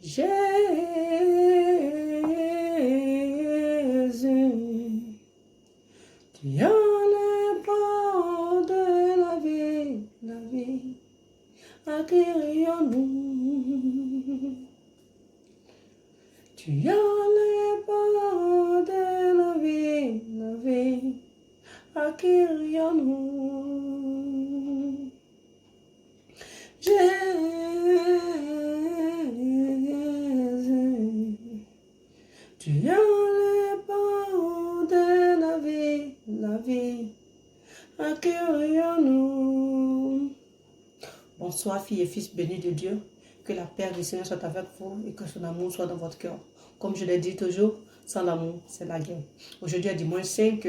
Jésus, tu as le pas de la vie, accueillons-nous. Tu as le pas de la vie, accueillons-nous. Jésus, tu as le pas de la vie, accueillons-nous. Bonsoir, filles et fils bénis de Dieu. Que la paix du Seigneur soit avec vous et que son amour soit dans votre cœur. Comme je l'ai dit toujours, sans l'amour, c'est la guerre. Aujourd'hui est dimanche 5.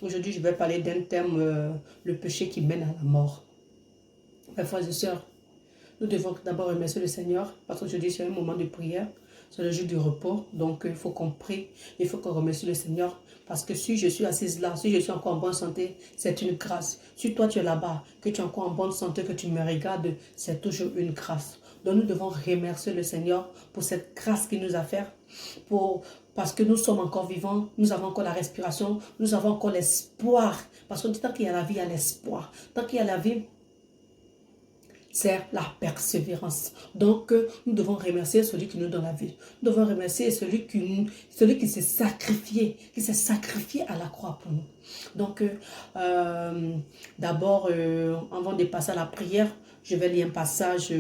Aujourd'hui, je vais parler d'un thème, le péché qui mène à la mort. Mes frères et sœurs, nous devons d'abord remercier le Seigneur parce qu'aujourd'hui, c'est un moment de prière. C'est le jour du repos. Donc, il faut qu'on prie. Il faut qu'on remercie le Seigneur. Parce que si je suis assise là, si je suis encore en bonne santé, c'est une grâce. Si toi, tu es là-bas, que tu es encore en bonne santé, que tu me regardes, c'est toujours une grâce. Donc, nous devons remercier le Seigneur pour cette grâce qu'il nous a faite. Parce que nous sommes encore vivants, nous avons encore la respiration, nous avons encore l'espoir. Parce que tant qu'il y a la vie, il y a l'espoir. Tant qu'il y a la vie, c'est la persévérance. Donc, nous devons remercier celui qui nous donne la vie. Nous devons remercier celui qui s'est sacrifié, à la croix pour nous. Donc, d'abord, avant de passer à la prière, je vais lire un passage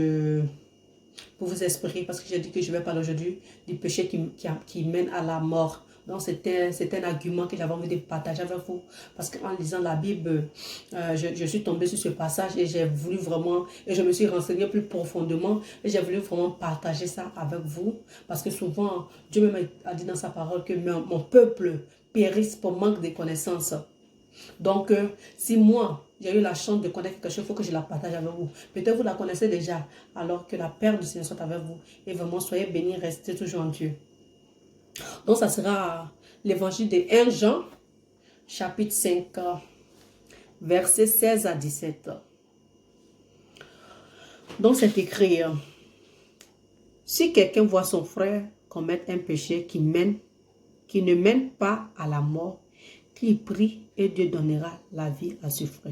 pour vous expliquer, parce que j'ai dit que je vais parler aujourd'hui du péché qui mène à la mort. Donc, c'est un argument que j'avais envie de partager avec vous. Parce qu'en lisant la Bible, je suis tombée sur ce passage et j'ai voulu vraiment, et je me suis renseignée plus profondément, et j'ai voulu vraiment partager ça avec vous. Parce que souvent, Dieu même a dit dans sa parole que mon peuple périsse pour manque de connaissances. Donc, si moi, j'ai eu la chance de connaître quelque chose, il faut que je la partage avec vous. Peut-être vous la connaissez déjà, alors que la paix du Seigneur soit avec vous. Et vraiment, soyez bénis, restez toujours en Dieu. Donc, ça sera l'évangile de 1 Jean, chapitre 5, versets 16 à 17. Donc, c'est écrit, si quelqu'un voit son frère commettre un péché qui ne mène pas à la mort, qu'il prie et Dieu donnera la vie à ce frère.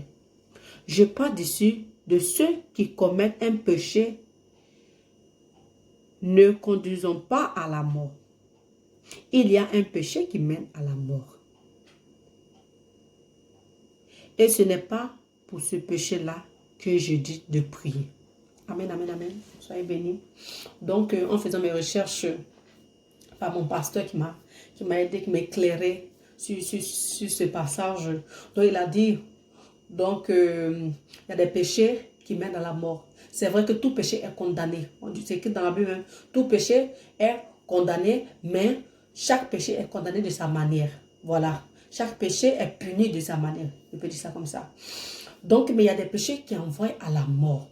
Je parle dessus de ceux qui commettent un péché ne conduisant pas à la mort. Il y a un péché qui mène à la mort. Et ce n'est pas pour ce péché-là que je dis de prier. Amen, amen, amen. Soyez bénis. Donc, en faisant mes recherches par mon pasteur qui m'a aidé, qui m'a éclairé sur ce passage. Donc, il a dit, donc, il y a des péchés qui mènent à la mort. C'est vrai que tout péché est condamné. On dit, c'est écrit dans la Bible, hein, tout péché est condamné, mais chaque péché est condamné de sa manière. Voilà. Chaque péché est puni de sa manière. Je peux dire ça comme ça. Donc, mais il y a des péchés qui envoient à la mort.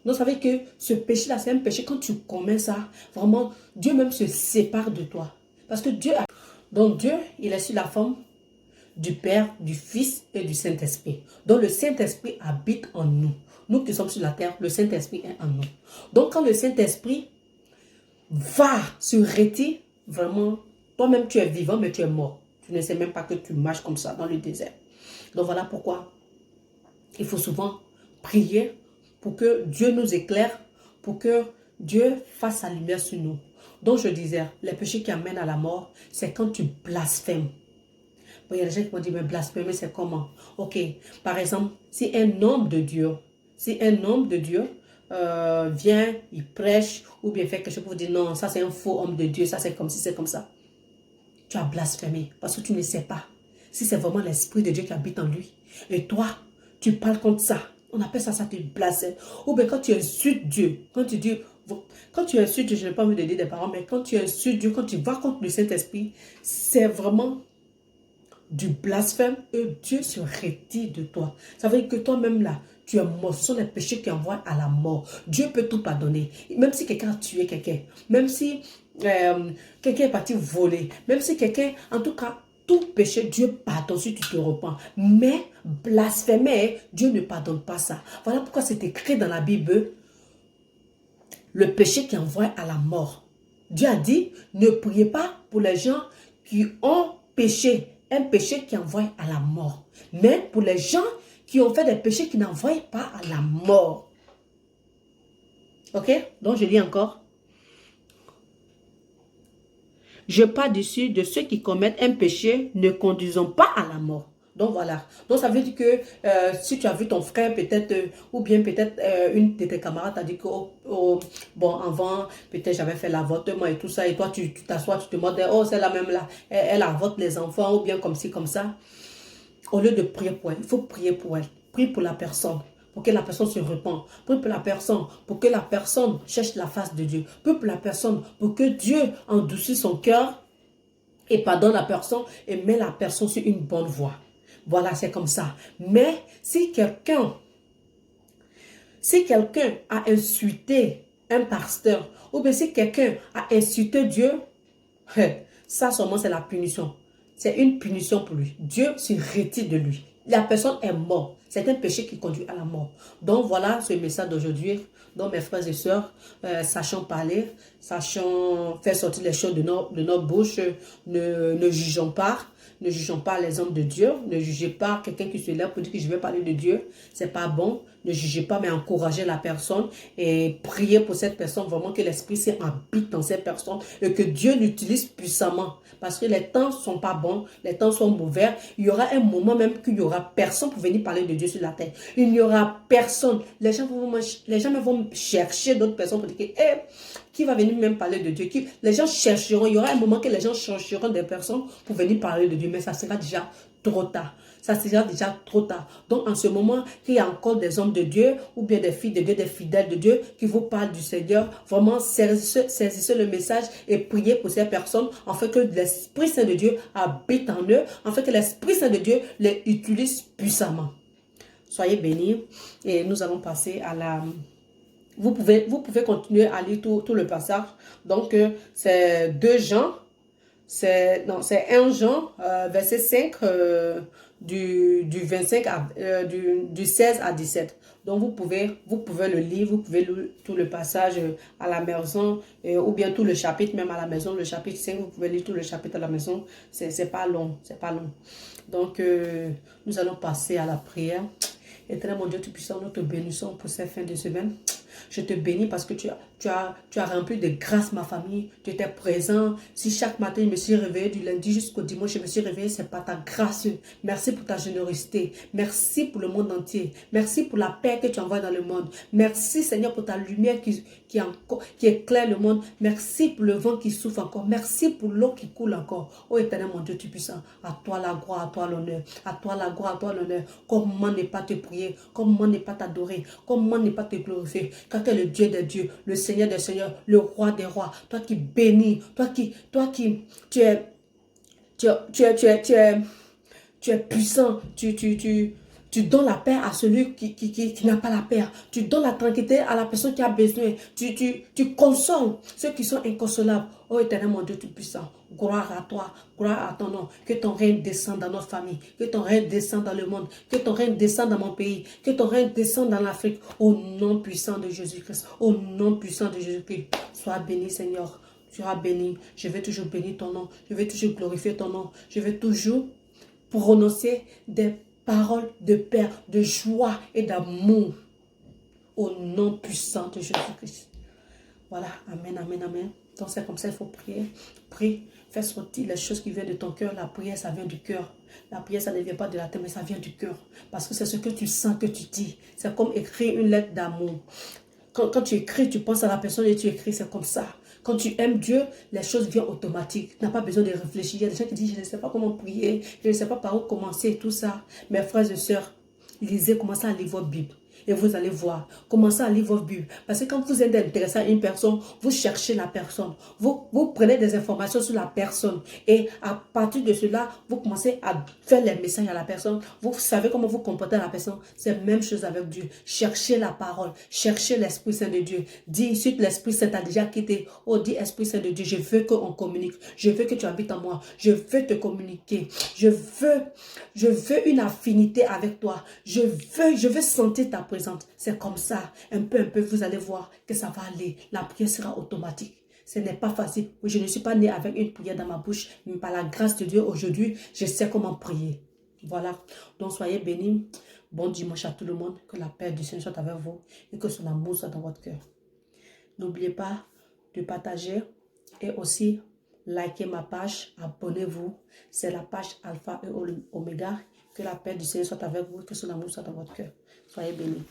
Donc, vous savez que ce péché-là, c'est un péché. Quand tu commets ça, vraiment, Dieu même se sépare de toi. Parce que Dieu a... Donc, Dieu, il est sur la forme du Père, du Fils et du Saint-Esprit. Donc, le Saint-Esprit habite en nous. Nous qui sommes sur la terre, le Saint-Esprit est en nous. Donc, quand le Saint-Esprit va se retirer, vraiment, toi-même, tu es vivant, mais tu es mort. Tu ne sais même pas que tu marches comme ça dans le désert. Donc, voilà pourquoi il faut souvent prier pour que Dieu nous éclaire, pour que Dieu fasse sa lumière sur nous. Donc, je disais, les péchés qui amènent à la mort, c'est quand tu blasphèmes. Bon, il y a des gens qui vont dire, mais blasphémer, c'est comment? Ok, par exemple, si un homme de Dieu vient, il prêche, ou bien fait quelque chose pour dire, non, ça c'est un faux homme de Dieu, ça c'est comme si, c'est comme ça. Tu as blasphémé, parce que tu ne sais pas si c'est vraiment l'Esprit de Dieu qui habite en lui. Et toi, tu parles contre ça. On appelle ça tu blasphèmes. Ou bien quand tu insultes Dieu, quand tu insultes Dieu, je n'ai pas envie de dire des paroles, mais quand tu insultes Dieu, quand tu vas contre le Saint-Esprit, c'est vraiment du blasphème et Dieu se retire de toi. Ça veut dire que toi-même là, tu es mort. Ce sont les péchés qui envoient à la mort. Dieu peut tout pardonner. Même si quelqu'un a tué quelqu'un, même si quelqu'un est parti voler, même si quelqu'un, en tout cas, tout péché, Dieu pardonne si tu te repens. Mais blasphémer, Dieu ne pardonne pas ça. Voilà pourquoi c'est écrit dans la Bible. le péché qui envoie à la mort. Dieu a dit, ne priez pas pour les gens qui ont péché, un péché qui envoie à la mort. Mais pour les gens qui ont fait des péchés qui n'envoient pas à la mort. Ok? Donc je lis encore. Je parle dessus de ceux qui commettent un péché ne conduisant pas à la mort. Donc voilà. Donc ça veut dire que si tu as vu ton frère peut-être, ou bien peut-être une de tes camarades t'a dit que, bon, avant, peut-être j'avais fait l'avortement et tout ça, et toi tu t'assois, tu te demandes, oh c'est la même là, elle avorte les enfants, ou bien comme ci, comme ça. Au lieu de prier pour elle, il faut prier pour elle. Prie pour la personne, pour que la personne se repente. Prie pour la personne, pour que la personne cherche la face de Dieu. Prie pour la personne, pour que Dieu endoucisse son cœur et pardonne la personne et met la personne sur une bonne voie. Voilà, c'est comme ça. Mais si quelqu'un a insulté un pasteur, ou bien si quelqu'un a insulté Dieu, ça seulement c'est la punition. C'est une punition pour lui. Dieu se retire de lui. La personne est morte. C'est un péché qui conduit à la mort. Donc voilà ce message d'aujourd'hui. Donc mes frères et sœurs, sachons parler, sachons faire sortir les choses de notre bouche, ne jugeons pas. Ne jugeons pas les hommes de Dieu. Ne jugez pas quelqu'un qui se lève pour dire que je vais parler de Dieu. C'est pas bon. Ne jugez pas, mais encouragez la personne et priez pour cette personne. Vraiment que l'Esprit Saint habite dans cette personne et que Dieu l'utilise puissamment. Parce que les temps ne sont pas bons, les temps sont mauvais. Il y aura un moment même qu'il n'y aura personne pour venir parler de Dieu sur la terre. Il n'y aura personne. Les gens vont chercher d'autres personnes pour dire que, qui va venir même parler de Dieu? Les gens chercheront, il y aura un moment que les gens chercheront des personnes pour venir parler de Dieu, mais ça sera déjà trop tard. Ça sera déjà trop tard. Donc, en ce moment, qu'il y a encore des hommes de Dieu ou bien des filles de Dieu, des fidèles de Dieu qui vous parlent du Seigneur, vraiment saisissez le message et priez pour ces personnes afin que l'Esprit Saint de Dieu habite en eux, afin que l'Esprit Saint de Dieu les utilise puissamment. Soyez bénis et nous allons passer à la... Vous pouvez continuer à lire tout le passage. Donc, c'est 2 Jean, c'est 1 Jean, verset 5, du 25 du 16 à 17. Donc, vous pouvez le lire, vous pouvez lire tout le passage à la maison, ou bien tout le chapitre, même à la maison, le chapitre 5, vous pouvez lire tout le chapitre à la maison. C'est pas long, c'est pas long. Donc, nous allons passer à la prière. Éternel mon Dieu Tout-Puissant, nous te bénissons pour cette fin de semaine. Je te bénis parce que tu as rempli de grâce ma famille. Tu étais présent. Si chaque matin, je me suis réveillé du lundi jusqu'au dimanche, je me suis réveillé, c'est par ta grâce. Merci pour ta générosité. Merci pour le monde entier. Merci pour la paix que tu envoies dans le monde. Merci Seigneur pour ta lumière qui éclaire le monde. Merci pour le vent qui souffle encore. Merci pour l'eau qui coule encore. Oh Éternel mon Dieu Tout-Puissant, à toi la gloire, à toi l'honneur. À toi la gloire, à toi l'honneur. Comment ne pas te prier? Comment ne pas t'adorer? Comment ne pas te glorifier? Car tu es le Dieu des dieux, le Seigneur des seigneurs, le roi des rois. Toi qui bénis, tu es puissant, tu donnes la paix à celui qui n'a pas la paix. Tu donnes la tranquillité à la personne qui a besoin. Tu consoles ceux qui sont inconsolables. Oh Éternel mon Dieu Tout-Puissant, gloire à toi, gloire à ton nom. Que ton règne descende dans notre famille, que ton règne descende dans le monde, que ton règne descende dans mon pays, que ton règne descende dans l'Afrique. Au nom puissant de Jésus-Christ, au nom puissant de Jésus-Christ, sois béni Seigneur. Tu seras béni. Je vais toujours bénir ton nom. Je vais toujours glorifier ton nom. Je vais toujours prononcer des paroles de paix, de joie et d'amour. Au nom puissant de Jésus-Christ. Voilà. Amen, amen, amen. Donc c'est comme ça, il faut prier. Prie. Fais sortir les choses qui viennent de ton cœur. La prière, ça vient du cœur. La prière, ça ne vient pas de la tête, mais ça vient du cœur. Parce que c'est ce que tu sens que tu dis. C'est comme écrire une lettre d'amour. Quand tu écris, tu penses à la personne et tu écris, c'est comme ça. Quand tu aimes Dieu, les choses viennent automatiques. Tu n'as pas besoin de réfléchir. Il y a des gens qui disent, je ne sais pas comment prier, je ne sais pas par où commencer, tout ça. Mes frères et sœurs, lisez, commencez à lire votre Bible. Et vous allez voir, commencez à lire votre Bible. Parce que quand vous êtes intéressé à une personne, vous cherchez la personne. Vous prenez des informations sur la personne. Et à partir de cela, vous commencez à faire les messages à la personne. Vous savez comment vous comportez à la personne. C'est la même chose avec Dieu. Cherchez la parole. Cherchez l'Esprit Saint de Dieu. Dis, si l'Esprit Saint t'a déjà quitté, oh, dis Esprit Saint de Dieu, je veux qu'on communique. Je veux que tu habites en moi. Je veux te communiquer. Je veux une affinité avec toi. Je veux sentir ta présente. C'est comme ça, un peu, vous allez voir que ça va aller. La prière sera automatique. Ce n'est pas facile. Je ne suis pas née avec une prière dans ma bouche, mais par la grâce de Dieu, aujourd'hui, je sais comment prier. Voilà. Donc, soyez bénis. Bon dimanche à tout le monde. Que la paix du Seigneur soit avec vous et que son amour soit dans votre cœur. N'oubliez pas de partager et aussi liker ma page. Abonnez-vous. C'est la page Alpha et Oméga. Que la paix du Seigneur soit avec vous et que son amour soit dans votre cœur. Soyez bénis.